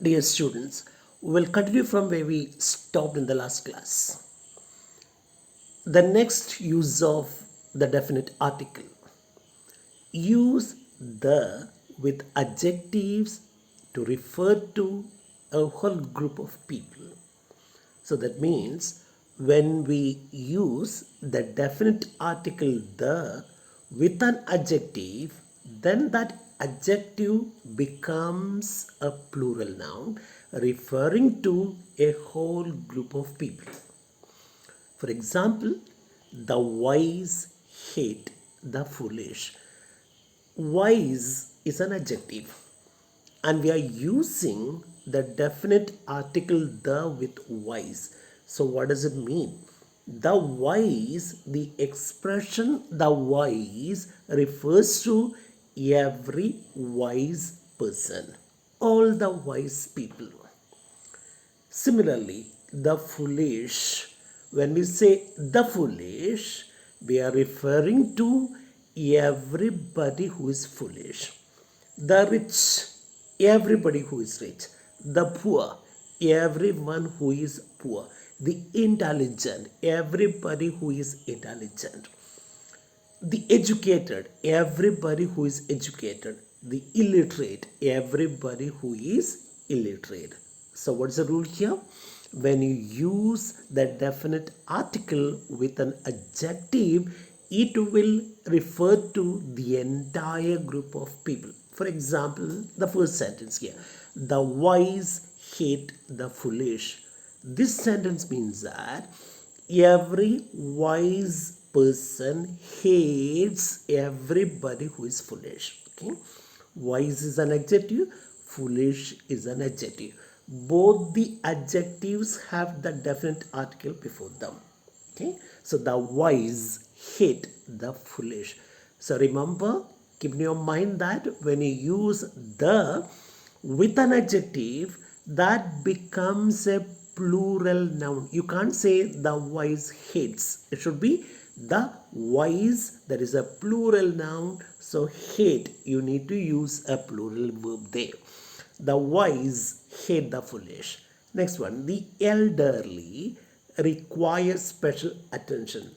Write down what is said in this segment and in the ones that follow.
Dear students, we will continue from where we stopped in the last class. The next use of the definite article. Use the with adjectives to refer to a whole group of people. So that means when we use the definite article the with an adjective, then that adjective becomes a plural noun referring to a whole group of people. For example, the wise hate the foolish. Wise is an adjective and we are using the definite article the with wise. So what does it mean? The wise, the expression the wise refers to every wise person, all the wise people. Similarly, the foolish, when we say the foolish, we are referring to everybody who is foolish. The rich, everybody who is rich. The poor, everyone who is poor. The intelligent, everybody who is intelligent. The educated, everybody who is educated. The illiterate, everybody who is illiterate. So what's the rule here? When you use the definite article with an adjective, it will refer to the entire group of people. For example, the first sentence here, the wise hate the foolish. This sentence means that every wise person hates everybody who is foolish. Okay, wise is an adjective, foolish is an adjective. Both the adjectives have the definite article before them. Okay, so the wise hate the foolish. So remember, keep in your mind that when you use the with an adjective, that becomes a plural noun. You can't say the wise hates. It should be the wise, that is a plural noun. So hate, you need to use a plural verb there. The wise hate the foolish. Next one, the elderly require special attention.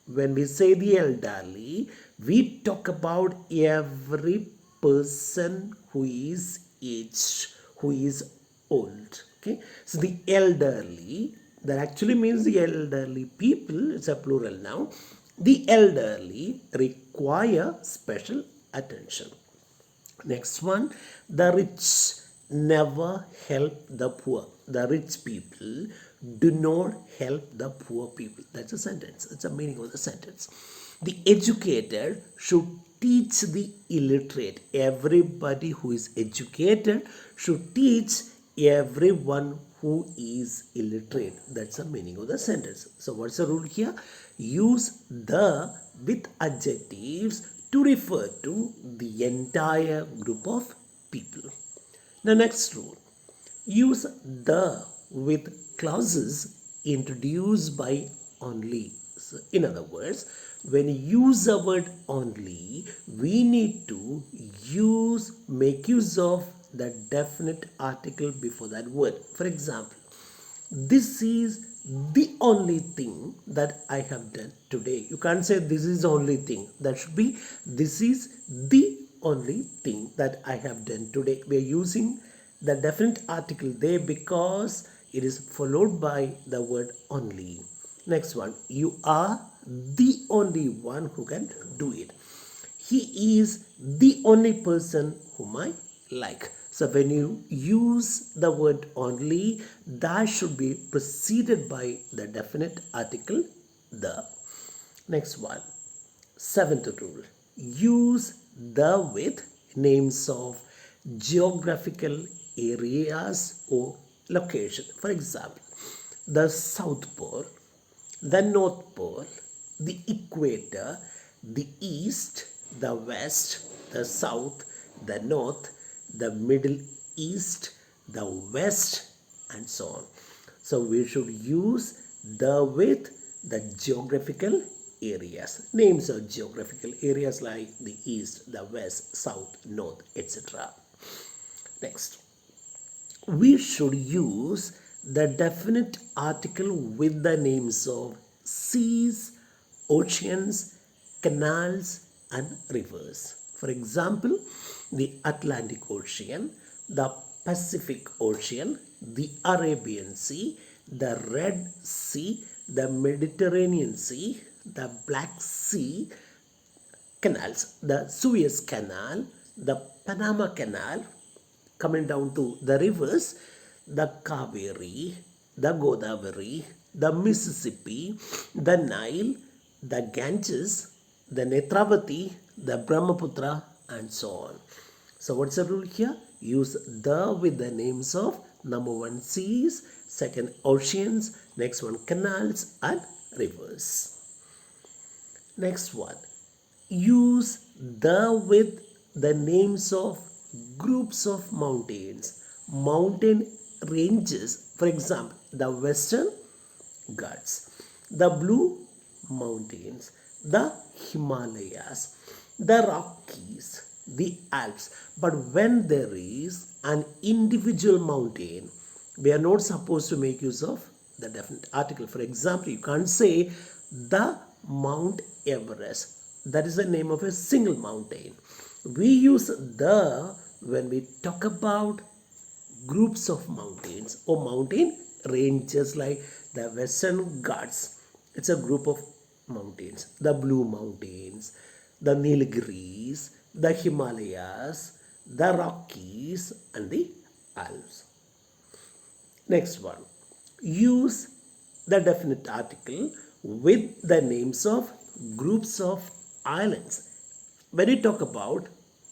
When we say the elderly, we talk about every person who is aged, who is old. Okay, so the elderly, that actually means the elderly people, it's a plural noun. The elderly require special attention. Next one, the rich never help the poor. The rich people do not help the poor people. That's a sentence. That's the meaning of the sentence. The educated should teach the illiterate. Everybody who is educated should teach everyone who is illiterate. That's the meaning of the sentence. So what's the rule here? Use the with adjectives to refer to the entire group of people. The next rule, use the with clauses introduced by only. So in other words, when you use the word only, we need to make use of the definite article before that word. For example, this is the only thing that I have done today. You can't say this is the only thing. That should be this is the only thing that I have done today. We are using the definite article there because it is followed by the word only. Next one, you are the only one who can do it. He is the only person whom I like. So when you use the word only, that should be preceded by the definite article the. Next one, seventh rule, use the with names of geographical areas or location. For example, the South Pole, the North Pole, the equator, the east, the west, the south, the north, the Middle East, the West, and so on. So we should use the with the geographical areas. Names of geographical areas like the East, the West, South, North, etc. Next, we should use the definite article with the names of seas, oceans, canals, and rivers. For example, the Atlantic Ocean, the Pacific Ocean, the Arabian Sea, the Red Sea, the Mediterranean Sea, the Black Sea, canals, the Suez Canal, the Panama Canal, coming down to the rivers, the Kaveri, the Godavari, the Mississippi, the Nile, the Ganges, the Netravati, the Brahmaputra, and so on. So what's the rule here? Use the with the names of number one seas, second oceans, next one canals and rivers. Next one, use the with the names of groups of mountains, mountain ranges. For example, the Western Ghats, the Blue Mountains, the Himalayas, the Rockies, the Alps. But when there is an individual mountain, we are not supposed to make use of the definite article. For example, you can't say the Mount Everest. That is the name of a single mountain. We use the when we talk about groups of mountains or mountain ranges like the Western Ghats. It's a group of mountains. The Blue Mountains, the Nilgiris, the Himalayas, the Rockies, and the Alps. Next one, use the definite article with the names of groups of islands. When you talk about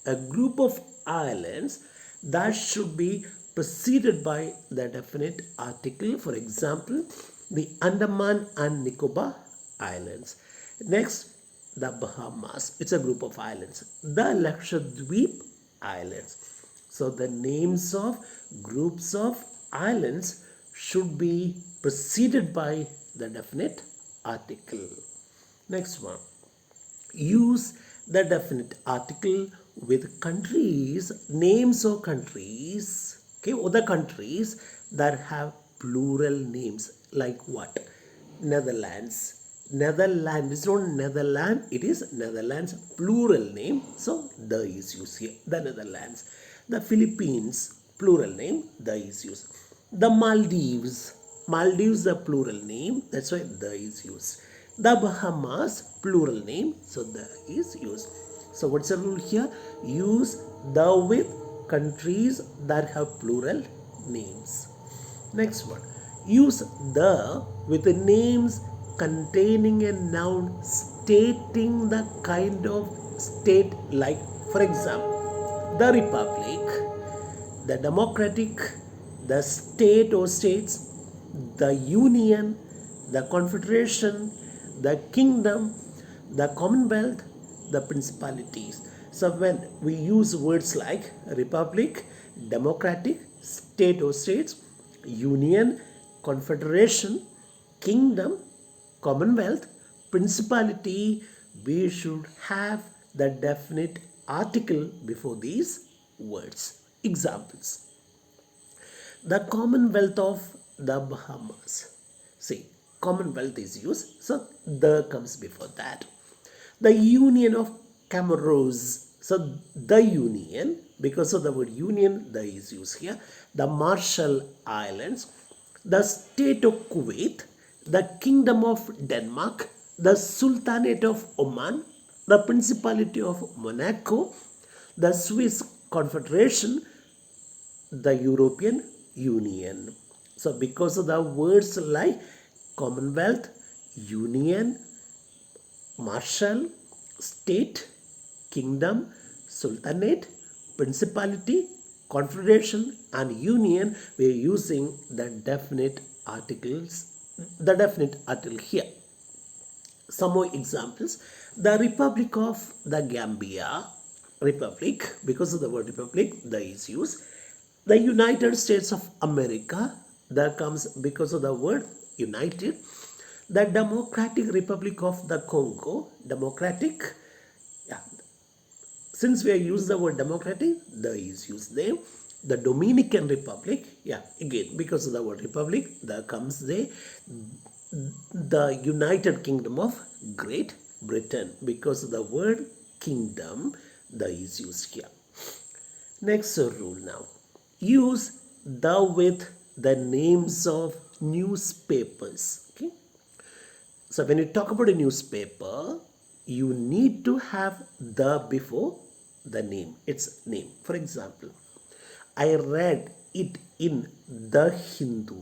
a group of islands, that should be preceded by the definite article. For example, the Andaman and Nicobar Islands. Next, the Bahamas. It's a group of islands. The Lakshadweep Islands. So the names of groups of islands should be preceded by the definite article. Next one, use the definite article with countries, names of countries, okay, or the countries that have plural names like what? Netherlands. Netherlands is not Netherlands, it is Netherlands plural name. So the is used here. The Netherlands. The Philippines plural name, the is used. The Maldives. Maldives the plural name, that's why the is used. The Bahamas plural name, so the is used. So what's the rule here? Use the with countries that have plural names. Next one, use the with the names containing a noun stating the kind of state, like for example, the Republic, the Democratic, the state or states, the Union, the Confederation, the Kingdom, the Commonwealth, the Principalities. So when we use words like Republic, Democratic, state or states, Union, Confederation, Kingdom, Commonwealth, Principality, we should have the definite article before these words. Examples. The Commonwealth of the Bahamas. See, Commonwealth is used, so the comes before that. The Union of Comoros. So the Union, because of the word Union, the is used here. The Marshall Islands, the State of Kuwait, the Kingdom of Denmark, the Sultanate of Oman, the Principality of Monaco, the Swiss Confederation, the European Union. So because of the words like Commonwealth, Union, Marshall, State, Kingdom, Sultanate, Principality, Confederation and Union, we are using the definite articles, the definite article here. Some more examples. The Republic of the Gambia, Republic, because of the word Republic, the is used. The United States of America, that comes because of the word United. The Democratic Republic of the Congo, Democratic, yeah. Since we have used the word democratic, the is used there. the Dominican Republic, yeah, again, because of the word republic, there comes the United Kingdom of Great Britain. Because of the word kingdom, the is used here. Next rule now. Use the with the names of newspapers. Okay. So when you talk about a newspaper, you need to have the before the name, its name. For example, I read it in the Hindu.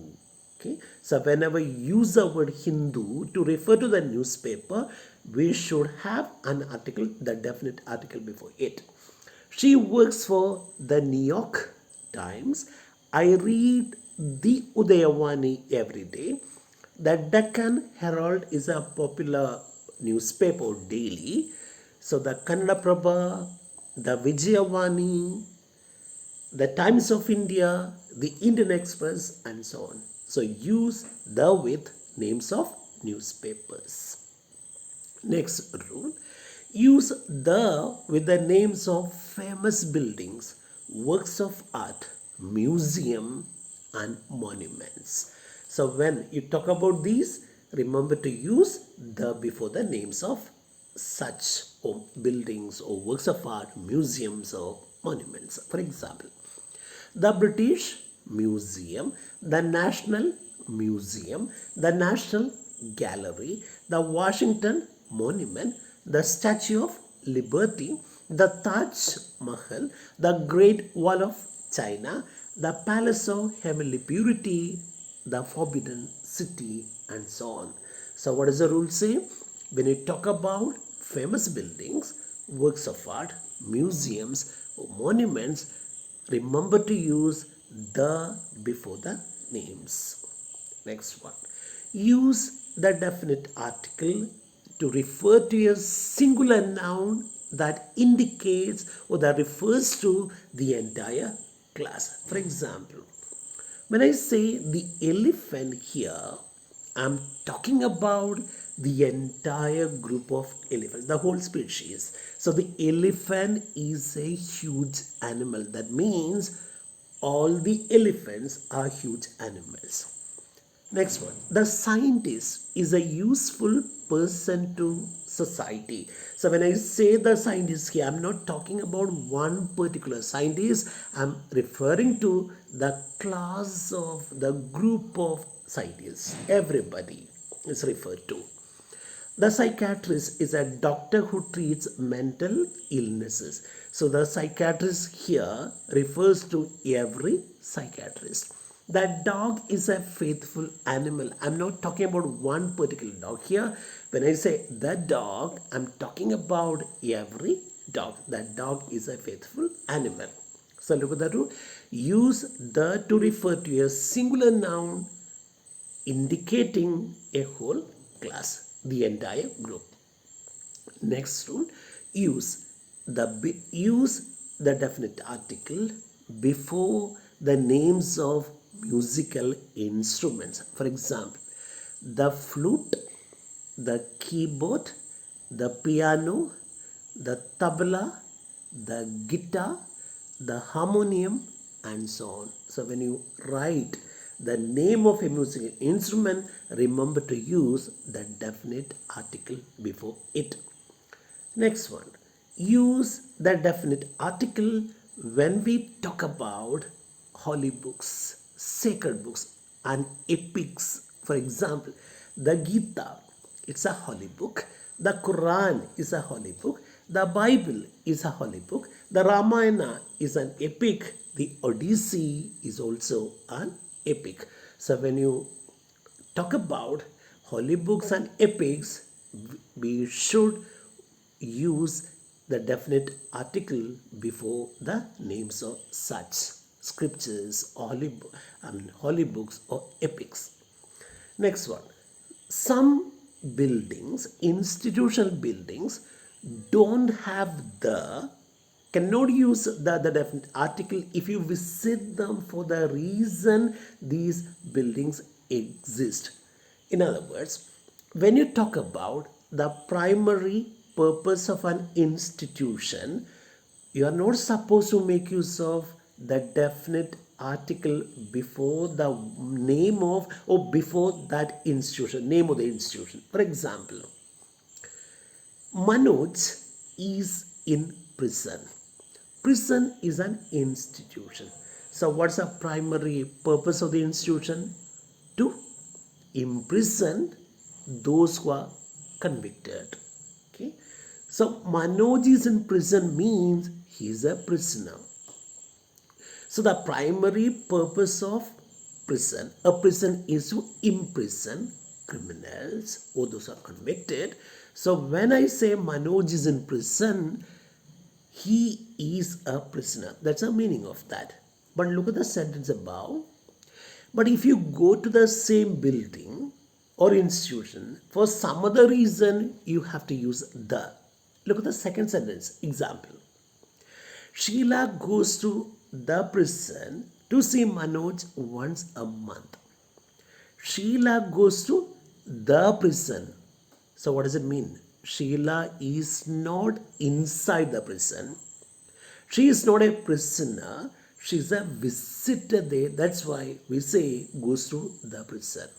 Okay. So whenever you use the word Hindu to refer to the newspaper, we should have an article, the definite article before it. She works for the New York Times. I read the Udayavani every day. The Deccan Herald is a popular newspaper daily. So the Kannada Prabha, the Vijayavani, the Times of India, the Indian Express, and so on. So use the with names of newspapers. Next rule, use the with the names of famous buildings, works of art, museum, and monuments. So when you talk about these, remember to use the before the names of such or buildings or works of art, museums or monuments. For example, the British Museum, the National Museum, the National Gallery, the Washington Monument, the Statue of Liberty, the Taj Mahal, the Great Wall of China, the Palace of Heavenly Purity, the Forbidden City, and so on. So what does the rule say? When you talk about famous buildings, works of art, museums, monuments, remember to use the before the names. Next one. Use the definite article to refer to a singular noun that indicates or that refers to the entire class. For example, when I say the elephant here, I'm talking about the entire group of elephants, the whole species. So the elephant is a huge animal. That means all the elephants are huge animals. Next one, the scientist is a useful person to society. So when I say the scientist here, I'm not talking about one particular scientist. I'm referring to the class of the group of scientists. Everybody is referred to. The psychiatrist is a doctor who treats mental illnesses. So the psychiatrist here refers to every psychiatrist. The dog is a faithful animal. I'm not talking about one particular dog here. When I say the dog, I'm talking about every dog. That dog is a faithful animal. So look at that rule. Use the to refer to a singular noun indicating a whole class, the entire group. Next rule, use the definite article before the names of musical instruments. For example, the flute, the keyboard, the piano, the tabla, the guitar, the harmonium, and so on. So when you write the name of a musical instrument, remember to use the definite article before it. Next one, use the definite article when we talk about holy books, sacred books, and epics. For example, the Gita, it's a holy book. The Quran is a holy book. The Bible is a holy book. The Ramayana is an epic. The Odyssey is also an epic. So when you talk about holy books and epics, we should use the definite article before the names of such scriptures, holy books or epics. Next one, some buildings, institutional buildings, don't have cannot use the definite article if you visit them for the reason these buildings exist. In other words, when you talk about the primary purpose of an institution, you are not supposed to make use of the definite article before the name of or before that institution, name of the institution. For example, Manoj is in prison. Prison is an institution. So what's the primary purpose of the institution? To imprison those who are convicted. Okay. So Manoj is in prison means he is a prisoner. So the primary purpose of a prison is to imprison criminals or those who are convicted. So when I say Manoj is in prison, he is a prisoner. That's the meaning of that. But look at the sentence above. But if you go to the same building or institution, for some other reason, you have to use the. Look at the second sentence. Example. Sheila goes to the prison to see Manoj once a month. Sheila goes to the prison. So what does it mean? Sheila is not inside the prison. She is not a prisoner. She is a visitor there. That's why we say goes to the prison.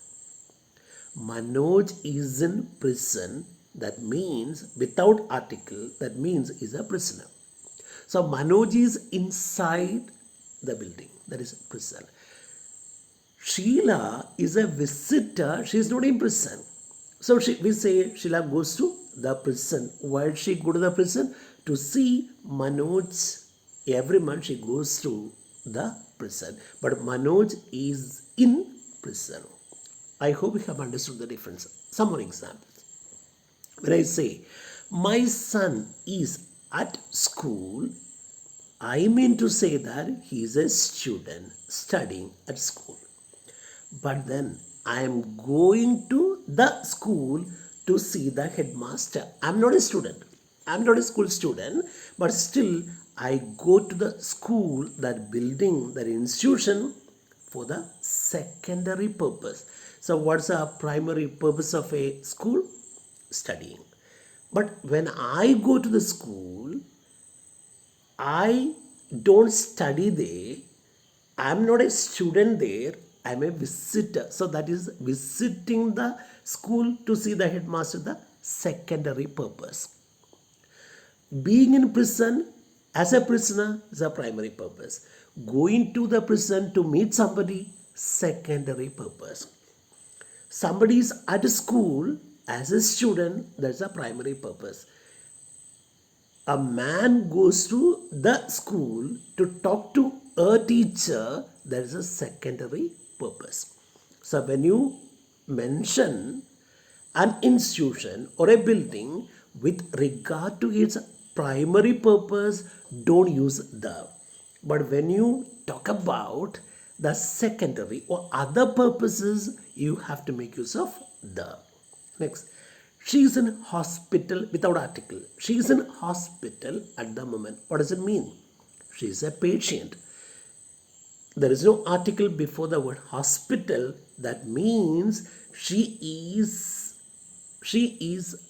Manoj is in prison. That means without article, that means is a prisoner. So Manoj is inside the building. That is prison. Sheila is a visitor. She is not in prison. So we say Sheila goes to the prison. Why did she go to the prison? To see Manoj. Every month she goes to the prison. But Manoj is in prison. I hope you have understood the difference. Some more examples. When I say, my son is at school, I mean to say that he is a student studying at school. But then I am going to the school to see the headmaster. I am not a student. I am not a school student, but still I go to the school, that building, that institution for the secondary purpose. So what's the primary purpose of a school? Studying. But when I go to the school, I don't study there. I'm not a student there. I'm a visitor. So that is visiting the school to see the headmaster, the secondary purpose. Being in prison as a prisoner is a primary purpose. Going to the prison to meet somebody, secondary purpose. Somebody is at school as a student, that's a primary purpose. A man goes to the school to talk to a teacher, that is a secondary purpose. So when you mention an institution or a building with regard to its primary purpose, don't use the. But when you talk about the secondary or other purposes, you have to make use of the. Next, she is in hospital without article. She is in hospital at the moment. What does it mean? She is a patient. There is no article before the word hospital. That means she is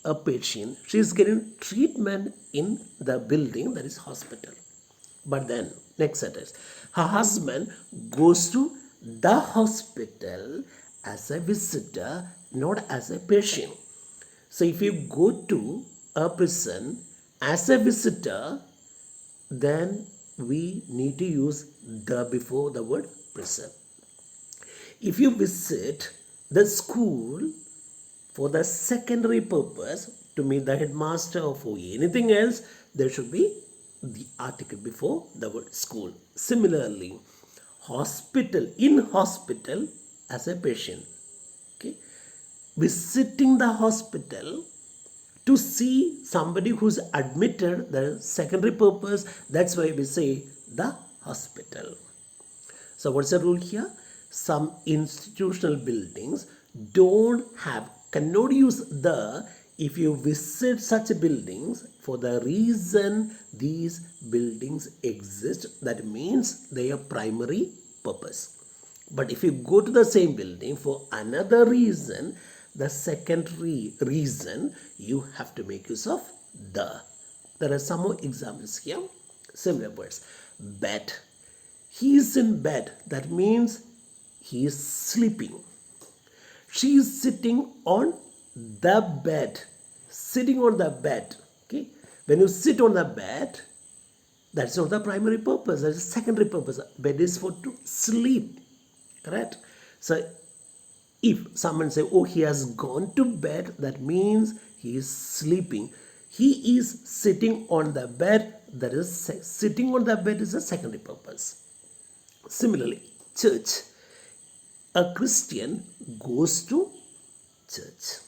a patient. She is getting treatment in the building, that is hospital. But then, next sentence. Her husband goes to the hospital as a visitor, not as a patient. So if you go to a prison as a visitor, then we need to use the before the word prison. If you visit the school for the secondary purpose, to meet the headmaster or for anything else, there should be the article before the word school. Similarly, hospital, in hospital as a patient. Okay, visiting the hospital to see somebody who's admitted, the secondary purpose, that's why we say the hospital. So what's the rule here? Some institutional buildings cannot use the if you visit such buildings for the reason these buildings exist. That means they are primary purpose. But if you go to the same building for another reason, the secondary reason, you have to make use of the. There are some more examples here. Similar words. Bet. He is in bed. That means he is sleeping. She is sitting on the bed. Sitting on the bed. Okay. When you sit on the bed, that's not the primary purpose. That's the secondary purpose. Bed is for to sleep. Correct? So if someone say, oh, he has gone to bed, that means he is sleeping. He is sitting on the bed. That is, sitting on the bed is a secondary purpose. Similarly, church. A Christian goes to church.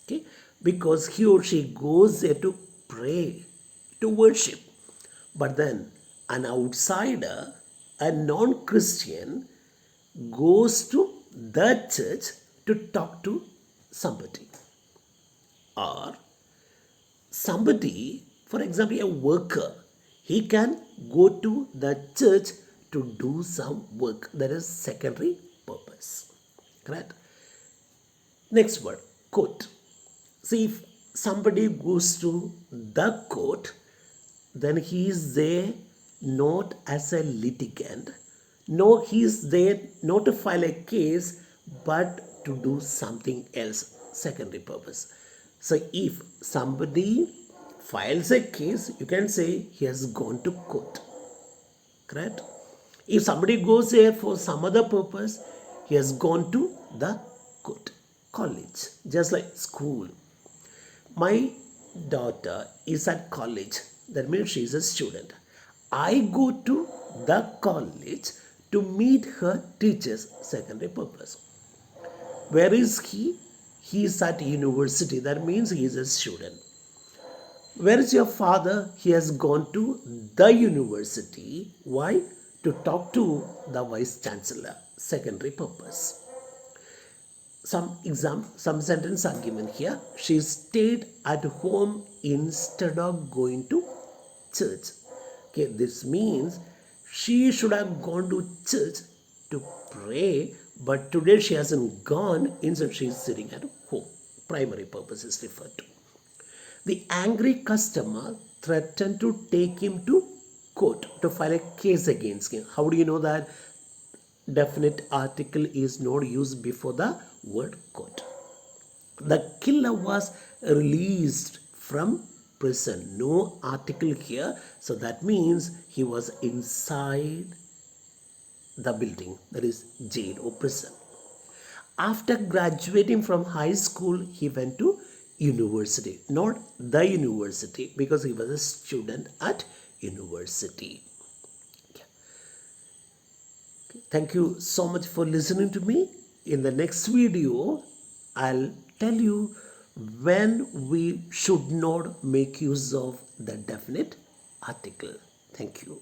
Okay? Because he or she goes there to pray, to worship. But then an outsider, a non-Christian, goes to the church to talk to somebody. Or somebody, for example, a worker, he can go to the church to do some work. That is secondary purpose. Correct? Next word, court. See, if somebody goes to the court, then he is there not as a litigant. No, he is there not to file a case, but to do something else, secondary purpose. So if somebody files a case, you can say he has gone to court. Correct? If somebody goes there for some other purpose, he has gone to the court. College, just like school. My daughter is at college. That means she is a student. I go to the college to meet her teachers, secondary purpose. Where is he? He is at university. That means he is a student. Where is your father? He has gone to the university. Why? To talk to the vice chancellor, secondary purpose. Some sentence are given here. She stayed at home instead of going to church. Okay, this means she should have gone to church to pray, but today she hasn't gone. Instead, she is sitting at home. Primary purpose is referred to. The angry customer threatened to take him to court to file a case against him. How do you know that? Definite article is not used before the word court. The killer was released from prison. No article here. So that means he was inside the building, that is jail or prison. After graduating from high school, he went to university. Not the university, because he was a student at university. Thank you so much for listening to me. In the next video, I'll tell you when we should not make use of the definite article. Thank you.